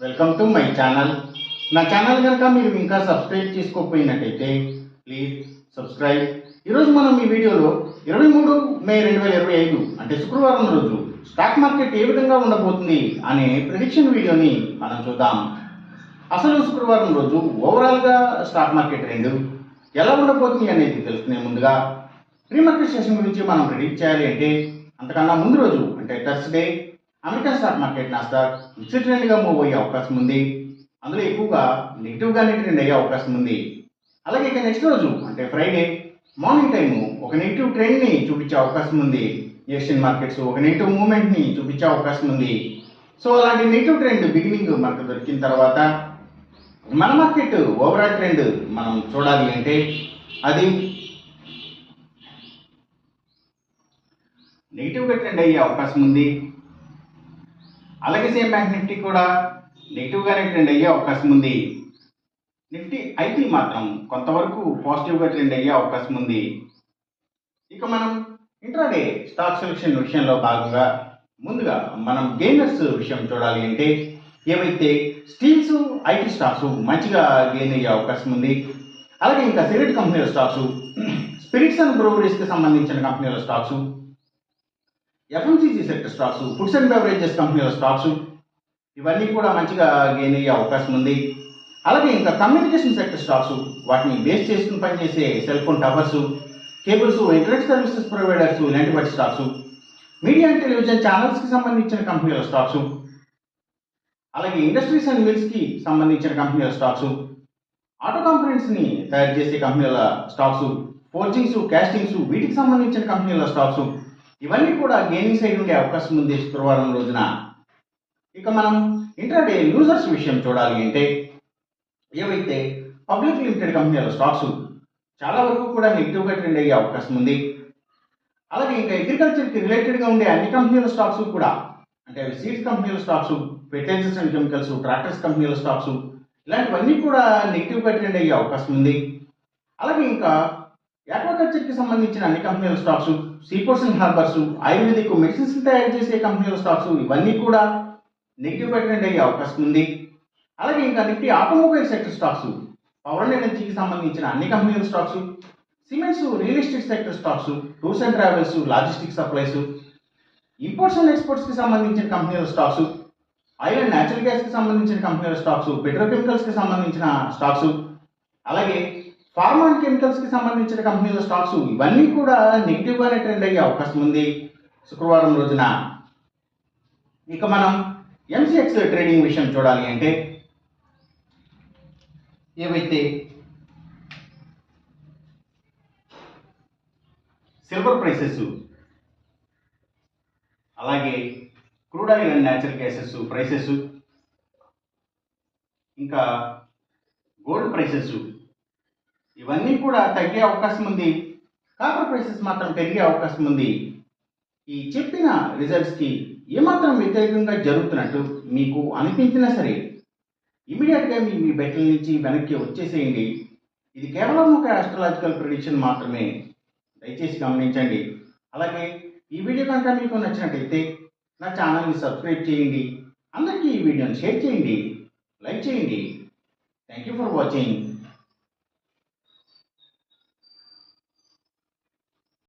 Welcome to my channel. నా channel కనుక మీరు ఇంకా సబ్స్క్రైబ్ చేసుకోకపోయినట్టయితే ప్లీజ్ సబ్స్క్రైబ్. ఈరోజు మనం ఈ వీడియోలో 23 మే 2025 అంటే శుక్రవారం రోజు స్టాక్ మార్కెట్ ఏ విధంగా ఉండబోతుంది అనే ప్రిడిక్షన్ వీడియోని మనం చూద్దాం. అసలు శుక్రవారం రోజు ఓవరాల్గా స్టాక్ మార్కెట్ ట్రెండ్ ఎలా ఉండబోతుంది అనేది తెలుసుకునే ముందుగా ప్రీ మార్కెట్ సెషన్ గురించి మనం ప్రిడిక్ట్ చేయాలి అంటే అంతకన్నా ముందు రోజు అంటే Thursday American stock market NASDAQ mixed ట్రెండ్గా మూవ్ అయ్యే అవకాశం ఉంది. అందులో ఎక్కువగా నెగిటివ్గానే ట్రెండ్ అయ్యే అవకాశం ఉంది. అలాగే ఇక నెక్స్ట్ రోజు అంటే ఫ్రైడే మార్నింగ్ టైము ఒక నెగిటివ్ ట్రెండ్ని చూపించే అవకాశం ఉంది. ఏషియన్ మార్కెట్స్ ఒక నెగిటివ్ మూవ్మెంట్ని చూపించే అవకాశం ఉంది. సో అలాంటి నెగిటివ్ ట్రెండ్ బిగినింగ్ మనకు దొరికిన తర్వాత మన మార్కెట్ ఓవరాల్ ట్రెండ్ మనం చూడాలి అంటే అది నెగిటివ్గా ట్రెండ్ అయ్యే అవకాశం ఉంది. అలాగే సేమ్ బ్యాంక్ నిఫ్టీ కూడా నెగిటివ్గానే ట్రెండ్ అయ్యే అవకాశం ఉంది. నిఫ్టీ ఐటీ మాత్రం కొంతవరకు పాజిటివ్గా ట్రెండ్ అయ్యే అవకాశం ఉంది. ఇక మనం ఇంట్రాడే స్టాక్ సెలెక్షన్ విషయంలో భాగంగా ముందుగా మనం గెయినర్స్ విషయం చూడాలి అంటే ఏవైతే స్టీల్స్ ఐటీ స్టాక్స్ మంచిగా గెయిన్ అయ్యే అవకాశం ఉంది. అలాగే ఇంకా సిగరెట్ కంపెనీల స్టాక్స్, స్పిరిట్స్ అండ్ బ్రూవరీస్కి సంబంధించిన కంపెనీల stocks, FMCG sector stocks, foods and beverages కంపెనీల స్టాక్స్ ఇవన్నీ కూడా మంచిగా గెయిన్ అయ్యే అవకాశం ఉంది. అలాగే ఇంకా కమ్యూనికేషన్ సెక్టర్ స్టాక్స్ వాటిని బేస్ చేసుకుని పనిచేసే cell phone towers, cables, internet services providers ఇలాంటి వాటి స్టాక్స్, మీడియా అండ్ టెలివిజన్ ఛానల్స్కి సంబంధించిన కంపెనీల స్టాక్స్, అలాగే ఇండస్ట్రీస్ అండ్ మిల్స్కి సంబంధించిన కంపెనీల స్టాక్స్, ఆటో కాంపోనెంట్స్ని తయారు చేసే కంపెనీల స్టాక్స్, ఫోర్జింగ్స్, క్యాస్టింగ్స్ వీటికి సంబంధించిన కంపెనీల స్టాక్స్ ఇవన్నీ కూడా గెయినింగ్ సైడ్ ఉండే అవకాశం ఉంది శుక్రవారం రోజున. ఇక మనం ఇంట్రాడే లూజర్స్ విషయం చూడాలి అంటే ఏవైతే పబ్లిక్ లిమిటెడ్ కంపెనీల స్టాక్స్ చాలా వరకు కూడా నెగిటివ్గా ట్రెండ్ అయ్యే అవకాశం ఉంది. అలాగే ఇంకా అగ్రికల్చర్కి రిలేటెడ్గా ఉండే అన్ని కంపెనీల స్టాక్స్ కూడా అంటే అవి సీడ్స్ కంపెనీల stocks, fertilizers and chemicals, tractors కంపెనీల స్టాక్స్ ఇలాంటివన్నీ కూడా నెగిటివ్గా ట్రెండ్ అయ్యే అవకాశం ఉంది. అలాగే ఇంకా యాక్వాకల్చర్కి సంబంధించిన అన్ని కంపెనీల stocks, seaports and harbours, ayurvedic medicines తయారు చేసే కంపెనీల స్టాక్స్ ఇవన్నీ కూడా నెగిటివ్గా ట్రెండ్ అయ్యే అవకాశం ఉంది. అలాగే ఇంకా Nifty automobile sector stocks, power and ఎనర్జీకి సంబంధించిన అన్ని కంపెనీల stocks, cements, real estate sector stocks, tours and travels, logistic supplies, imports and ఎక్స్పోర్ట్స్కి సంబంధించిన కంపెనీల స్టాక్స్, ఆయిల్ అండ్ న్యాచురల్ గ్యాస్కి సంబంధించిన కంపెనీల స్టాక్స్, పెట్రోకెమికల్స్కి సంబంధించిన స్టాక్స్, అలాగే ఫార్మా అండ్ కెమికల్స్కి సంబంధించిన కంపెనీల స్టాక్స్ ఇవన్నీ కూడా నెగిటివ్గానే ట్రెండ్ అయ్యే అవకాశం ఉంది శుక్రవారం రోజున. ఇక మనం ఎంసీఎక్స్ ట్రేడింగ్ విషయం చూడాలి అంటే ఏవైతే సిల్వర్ ప్రైసెస్, అలాగే crude oil and natural gases prices, ఇంకా గోల్డ్ ప్రైసెస్ ఇవన్నీ కూడా తగ్గే అవకాశం ఉంది. కాపర్ ప్రైసెస్ మాత్రం పెరిగే అవకాశం ఉంది. ఈ చెప్పిన రిజల్ట్స్కి ఏమాత్రం వ్యతిరేకంగా జరుగుతున్నట్టు మీకు అనిపించినా సరే ఇమీడియట్గా మీ బెట్ల నుంచి వెనక్కి వచ్చేసేయండి. ఇది కేవలం ఒక ఆస్ట్రాలజికల్ ప్రిడిక్షన్ మాత్రమే, దయచేసి గమనించండి. అలాగే ఈ వీడియో కనుక మీకు నచ్చినట్టయితే నా ఛానల్ని సబ్స్క్రైబ్ చేయండి. అందరికీ ఈ వీడియోని షేర్ చేయండి, లైక్ చేయండి. Thank you for watching.